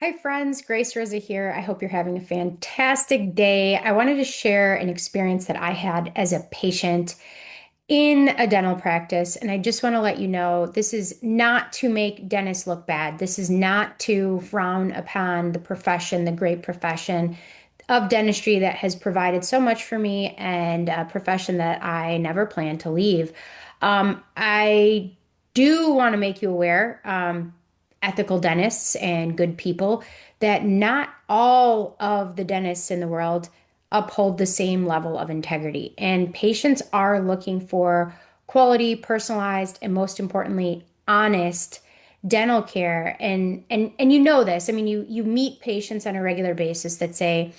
Hi, friends. Grace Rosa here. I hope you're having a fantastic day. I wanted to share an experience that I had as a patient in a dental practice. And I just want to let you know this is not to make dentists look bad. This is not to frown upon the profession, the great profession of dentistry that has provided so much for me and a profession that I never plan to leave. I do want to make you aware. Ethical dentists and good people, that not all of the dentists in the world uphold the same level of integrity. And patients are looking for quality, personalized, and most importantly, honest dental care. And you know this. I mean, you meet patients on a regular basis that say,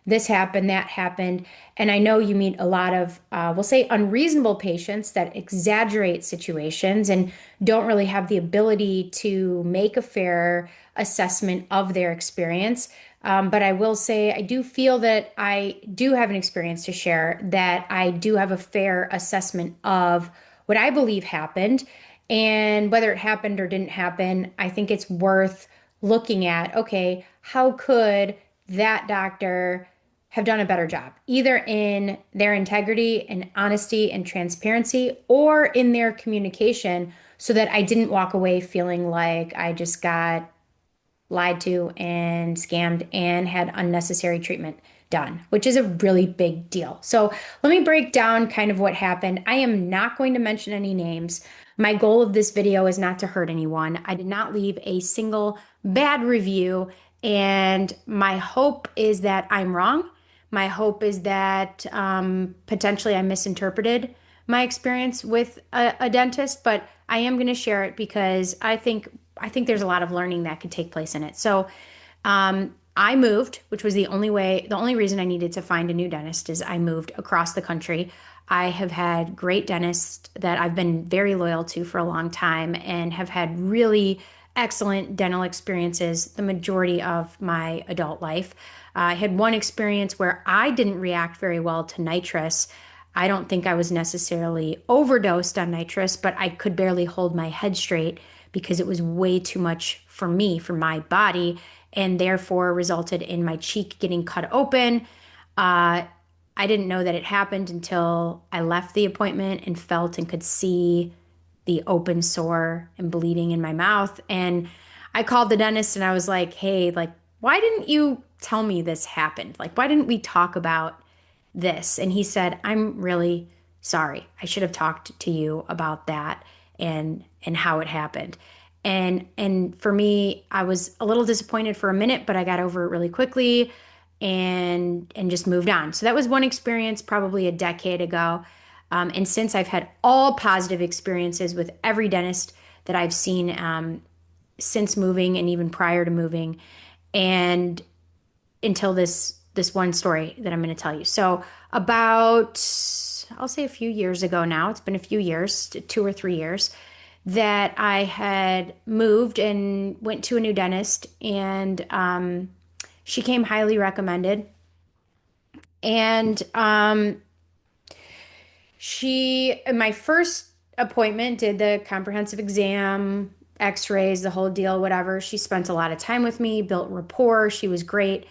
this happened, that happened. And I know you meet a lot of, we'll say, unreasonable patients that exaggerate situations and don't really have the ability to make a fair assessment of their experience. But I will say, I do feel that I do have an experience to share, that I do have a fair assessment of what I believe happened. And whether it happened or didn't happen, I think it's worth looking at, okay, how could that doctor have done a better job, either in their integrity and honesty and transparency or in their communication, so that I didn't walk away feeling like I just got lied to and scammed and had unnecessary treatment done, which is a really big deal. So let me break down kind of what happened. I am not going to mention any names. My goal of this video is not to hurt anyone. I did not leave a single bad review, and my hope is that I'm wrong. My hope is that potentially I misinterpreted my experience with a dentist, but I am going to share it because I think there's a lot of learning that could take place in it. So, I moved, which was the only reason I needed to find a new dentist is I moved across the country. I have had great dentists that I've been very loyal to for a long time and have had really excellent dental experiences the majority of my adult life. I had one experience where I didn't react very well to nitrous. I don't think I was necessarily overdosed on nitrous, but I could barely hold my head straight because it was way too much for me, for my body, and therefore resulted in my cheek getting cut open. Uh, I didn't know that it happened until I left the appointment and felt and could see the open sore and bleeding in my mouth. And I called the dentist and I was like, hey, like, why didn't you tell me this happened? Like, why didn't we talk about this? And he said, I'm really sorry. I should have talked to you about that and how it happened. And for me, I was a little disappointed for a minute, but I got over it really quickly and just moved on. So that was one experience probably a decade ago. And since I've had all positive experiences with every dentist that I've seen since moving and even prior to moving, and until this one story that I'm going to tell you. So about I'll say a few years ago now, it's been a few years, 2 or 3 years, that I had moved and went to a new dentist, and she came highly recommended. And my first appointment, did the comprehensive exam, x-rays, the whole deal, whatever. She spent a lot of time with me, built rapport. She was great.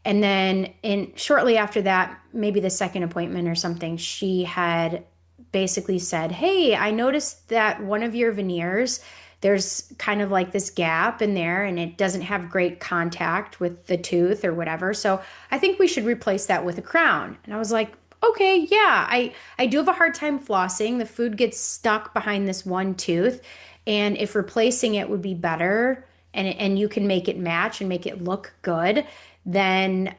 And then shortly after that, maybe the second appointment or something, she had basically said, hey, I noticed that one of your veneers, there's kind of like this gap in there and it doesn't have great contact with the tooth or whatever. So I think we should replace that with a crown. And I was like, okay, yeah, I do have a hard time flossing. The food gets stuck behind this one tooth. And if replacing it would be better and you can make it match and make it look good, then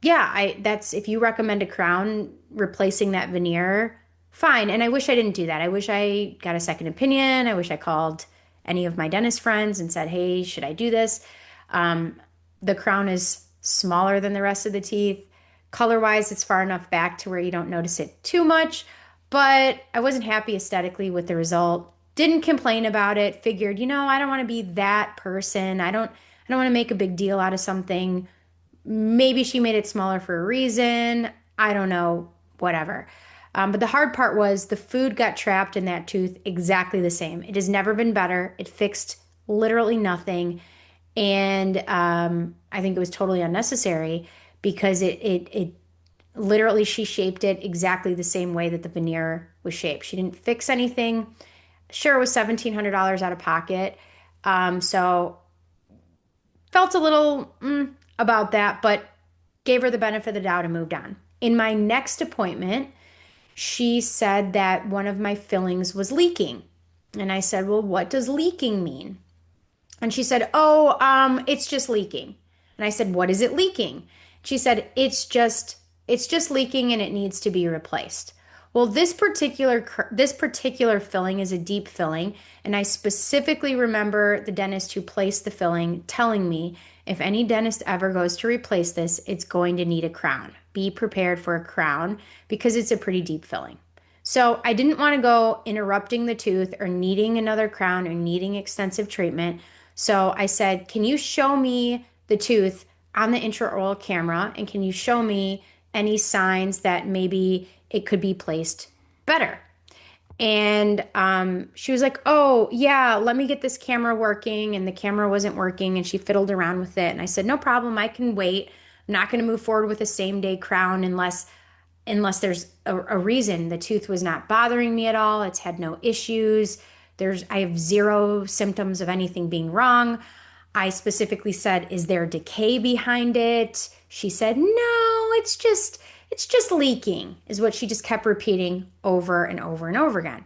yeah, I that's if you recommend a crown replacing that veneer, fine. And I wish I didn't do that. I wish I got a second opinion. I wish I called any of my dentist friends and said, hey, should I do this? The crown is smaller than the rest of the teeth. Color wise, it's far enough back to where you don't notice it too much, but I wasn't happy aesthetically with the result. Didn't complain about it. Figured, I don't want to be that person. I don't want to make a big deal out of something. Maybe she made it smaller for a reason. I don't know, whatever. But the hard part was the food got trapped in that tooth exactly the same. It has never been better. It fixed literally nothing. And I think it was totally unnecessary because it literally she shaped it exactly the same way that the veneer was shaped. She didn't fix anything. Sure, it was $1,700 out of pocket. So felt a little about that, but gave her the benefit of the doubt and moved on. In my next appointment, she said that one of my fillings was leaking. And I said, well, what does leaking mean? And she said, oh, it's just leaking. And I said, what is it leaking? She said, it's just leaking and it needs to be replaced. Well, this particular filling is a deep filling, and I specifically remember the dentist who placed the filling telling me if any dentist ever goes to replace this, it's going to need a crown. Be prepared for a crown because it's a pretty deep filling. So I didn't want to go interrupting the tooth or needing another crown or needing extensive treatment. So I said, can you show me the tooth on the intraoral camera? And can you show me any signs that maybe it could be placed better? And she was like, oh, yeah, let me get this camera working. And the camera wasn't working and she fiddled around with it. And I said, no problem, I can wait. I'm not going to move forward with a same day crown unless there's a reason. The tooth was not bothering me at all. It's had no issues. I have zero symptoms of anything being wrong. I specifically said, is there decay behind it? She said, no, it's just leaking, is what she just kept repeating over and over and over again.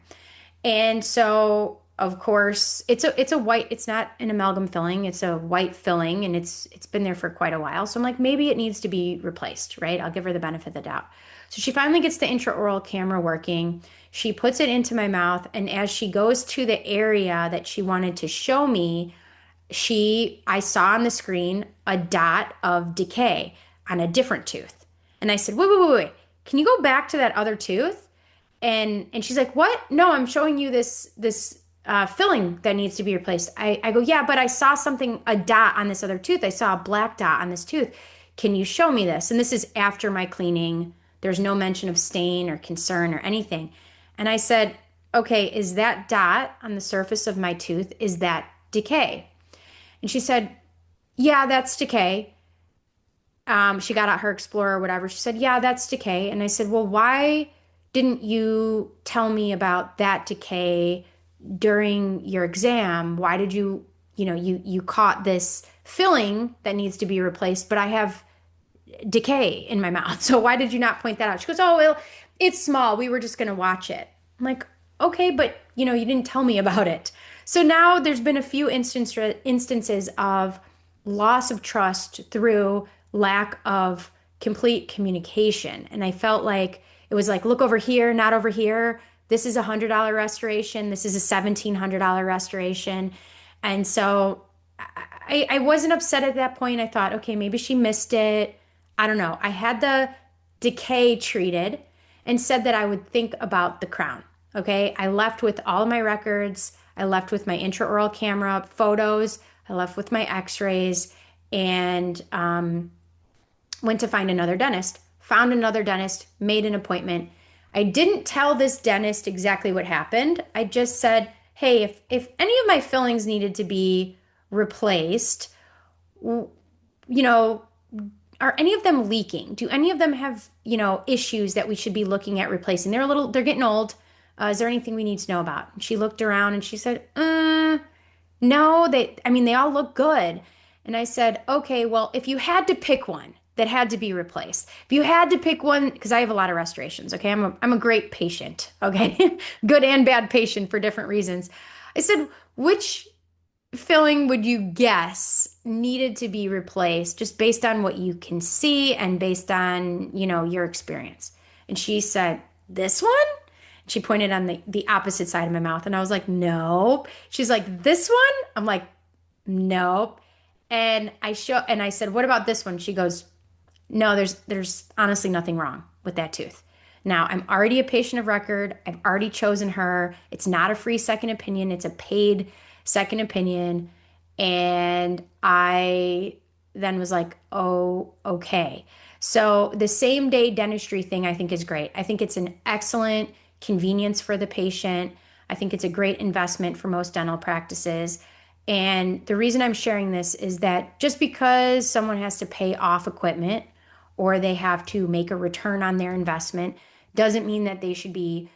And so, of course, it's a white, it's not an amalgam filling, it's a white filling, and it's been there for quite a while. So I'm like, maybe it needs to be replaced, right? I'll give her the benefit of the doubt. So she finally gets the intraoral camera working. She puts it into my mouth, and as she goes to the area that she wanted to show me, I saw on the screen a dot of decay on a different tooth. And I said, wait, wait, wait, wait. Can you go back to that other tooth? And she's like, what? No, I'm showing you this filling that needs to be replaced. I go, yeah, but I saw something, a dot on this other tooth. I saw a black dot on this tooth. Can you show me this? And this is after my cleaning. There's no mention of stain or concern or anything. And I said, okay, is that dot on the surface of my tooth, is that decay? And she said, yeah, that's decay. She got out her Explorer or whatever. She said, yeah, that's decay. And I said, well, why didn't you tell me about that decay during your exam? Why did you caught this filling that needs to be replaced, but I have decay in my mouth. So why did you not point that out? She goes, oh, well, it's small. We were just going to watch it. I'm like, okay, but you didn't tell me about it. So now there's been a few instances of loss of trust through lack of complete communication. And I felt like it was like, look over here, not over here. This is $100 restoration. This is a $1,700 restoration. And so I wasn't upset at that point. I thought, okay, maybe she missed it. I don't know. I had the decay treated and said that I would think about the crown. Okay. I left with all my records. I left with my intraoral camera photos. I left with my x-rays and went to find another dentist. Found another dentist, made an appointment. I didn't tell this dentist exactly what happened. I just said, hey, if any of my fillings needed to be replaced, you know, are any of them leaking? Do any of them have, issues that we should be looking at replacing? They're getting old. Is there anything we need to know about? And she looked around and she said, no, they all look good. And I said, okay, well, if you had to pick one that had to be replaced, if you had to pick one, because I have a lot of restorations, okay, I'm a great patient, okay, good and bad patient for different reasons. I said, which filling would you guess needed to be replaced just based on what you can see and based on, your experience? And she said, this one? She pointed on the opposite side of my mouth. And I was like, nope. She's like, this one? I'm like, nope. And I said, what about this one? She goes, no, there's honestly nothing wrong with that tooth. Now, I'm already a patient of record. I've already chosen her. It's not a free second opinion. It's a paid second opinion. And I then was like, oh, okay. So the same day dentistry thing I think is great. I think it's an excellent convenience for the patient. I think it's a great investment for most dental practices. And the reason I'm sharing this is that just because someone has to pay off equipment or they have to make a return on their investment doesn't mean that they should be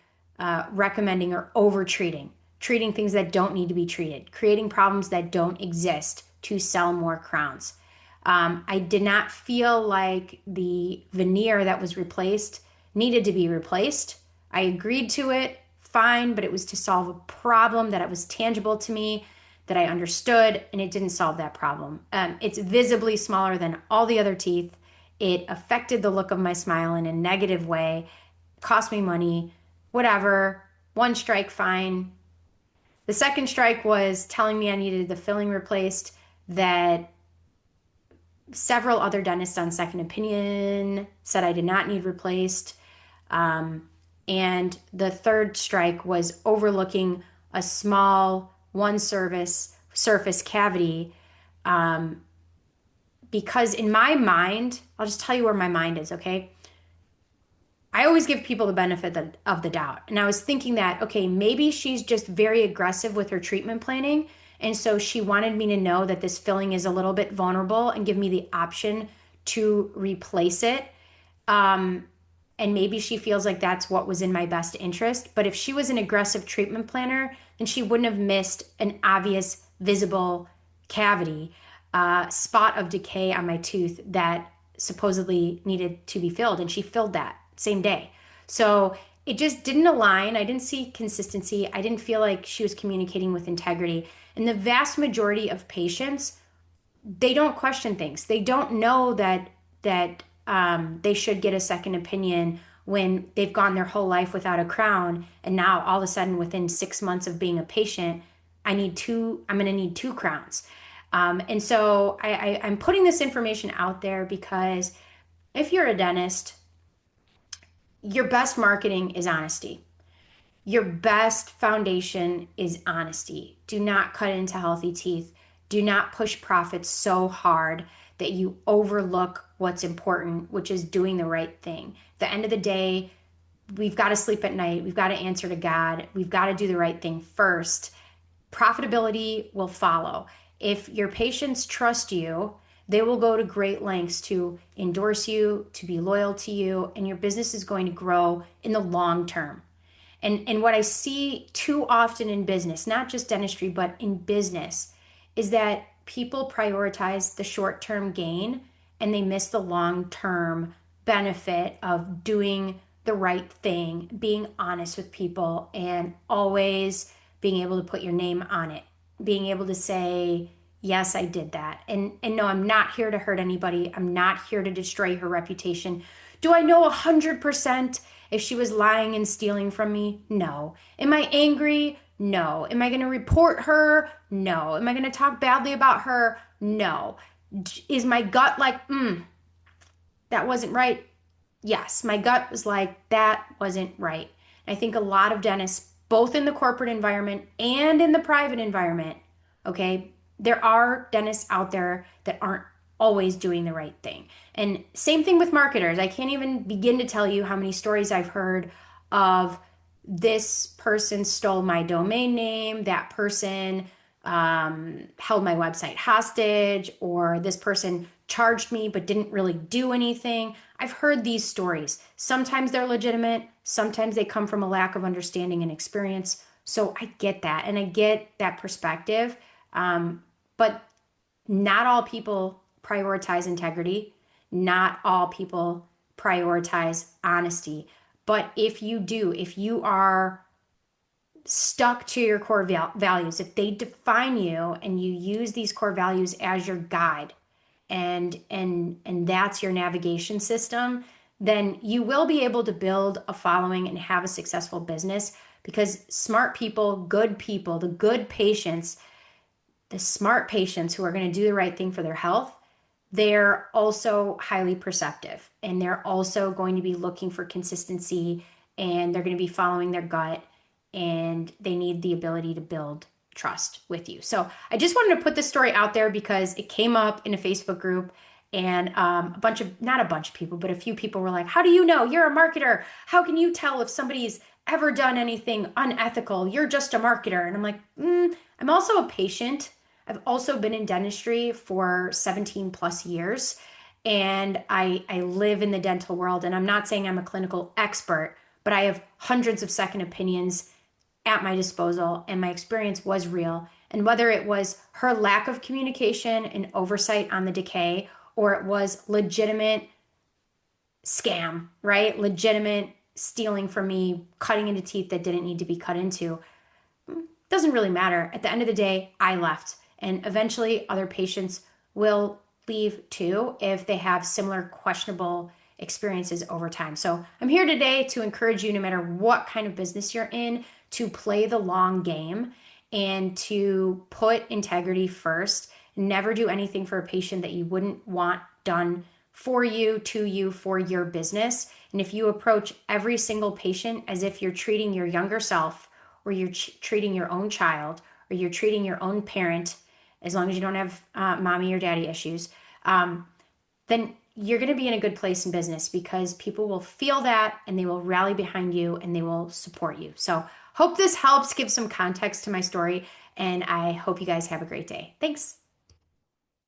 recommending or over treating things that don't need to be treated, creating problems that don't exist to sell more crowns. I did not feel like the veneer that was replaced needed to be replaced. I agreed to it, fine, but it was to solve a problem that it was tangible to me, that I understood, and it didn't solve that problem. It's visibly smaller than all the other teeth. It affected the look of my smile in a negative way, cost me money, whatever. One strike, fine. The second strike was telling me I needed the filling replaced, that several other dentists on second opinion said I did not need replaced. And the third strike was overlooking a small one service surface cavity. Because in my mind, I'll just tell you where my mind is, okay? I always give people the benefit of the doubt. And I was thinking that, okay, maybe she's just very aggressive with her treatment planning. And so she wanted me to know that this filling is a little bit vulnerable and give me the option to replace it. And maybe she feels like that's what was in my best interest. But if she was an aggressive treatment planner, then she wouldn't have missed an obvious, visible cavity, spot of decay on my tooth that supposedly needed to be filled. And she filled that same day. So it just didn't align. I didn't see consistency. I didn't feel like she was communicating with integrity. And the vast majority of patients, they don't question things. They don't know that they should get a second opinion when they've gone their whole life without a crown, and now all of a sudden, within 6 months of being a patient, I'm going to need two crowns. And so I'm putting this information out there because if you're a dentist, your best marketing is honesty. Your best foundation is honesty. Do not cut into healthy teeth. Do not push profits so hard that you overlook what's important, which is doing the right thing. At the end of the day, we've got to sleep at night. We've got to answer to God. We've got to do the right thing first. Profitability will follow. If your patients trust you, they will go to great lengths to endorse you, to be loyal to you, and your business is going to grow in the long term. And what I see too often in business, not just dentistry, but in business, is that people prioritize the short-term gain and they miss the long-term benefit of doing the right thing, being honest with people, and always being able to put your name on it, being able to say, yes, I did that. And no, I'm not here to hurt anybody. I'm not here to destroy her reputation. Do I know 100% if she was lying and stealing from me? No. Am I angry? No. Am I going to report her? No. Am I going to talk badly about her? No. Is my gut like, that wasn't right? Yes. My gut was like, that wasn't right. And I think a lot of dentists, both in the corporate environment and in the private environment, okay, there are dentists out there that aren't always doing the right thing. And same thing with marketers. I can't even begin to tell you how many stories I've heard of this person stole my domain name, that person held my website hostage, or this person charged me but didn't really do anything. I've heard these stories. Sometimes they're legitimate, sometimes they come from a lack of understanding and experience. So I get that, and I get that perspective. But not all people prioritize integrity. Not all people prioritize honesty. But if you do, if you are stuck to your core values, if they define you and you use these core values as your guide, and that's your navigation system, then you will be able to build a following and have a successful business, because smart people, the good patients, the smart patients who are going to do the right thing for their health, they're also highly perceptive, and they're also going to be looking for consistency, and they're going to be following their gut, and they need the ability to build trust with you. So I just wanted to put this story out there because it came up in a Facebook group, and not a bunch of people, but a few people were like, how do you know? You're a marketer. How can you tell if somebody's ever done anything unethical? You're just a marketer. And I'm like, I'm also a patient. I've also been in dentistry for 17 plus years, and I live in the dental world. And I'm not saying I'm a clinical expert, but I have hundreds of second opinions at my disposal, and my experience was real. And whether it was her lack of communication and oversight on the decay, or it was legitimate scam, right? Legitimate stealing from me, cutting into teeth that didn't need to be cut into, doesn't really matter. At the end of the day, I left. And eventually, other patients will leave too if they have similar questionable experiences over time. So I'm here today to encourage you, no matter what kind of business you're in, to play the long game and to put integrity first. Never do anything for a patient that you wouldn't want done for you, to you, for your business. And if you approach every single patient as if you're treating your younger self, or you're treating your own child, or you're treating your own parent, as long as you don't have mommy or daddy issues, then you're going to be in a good place in business, because people will feel that and they will rally behind you and they will support you. So, hope this helps give some context to my story, and I hope you guys have a great day. Thanks.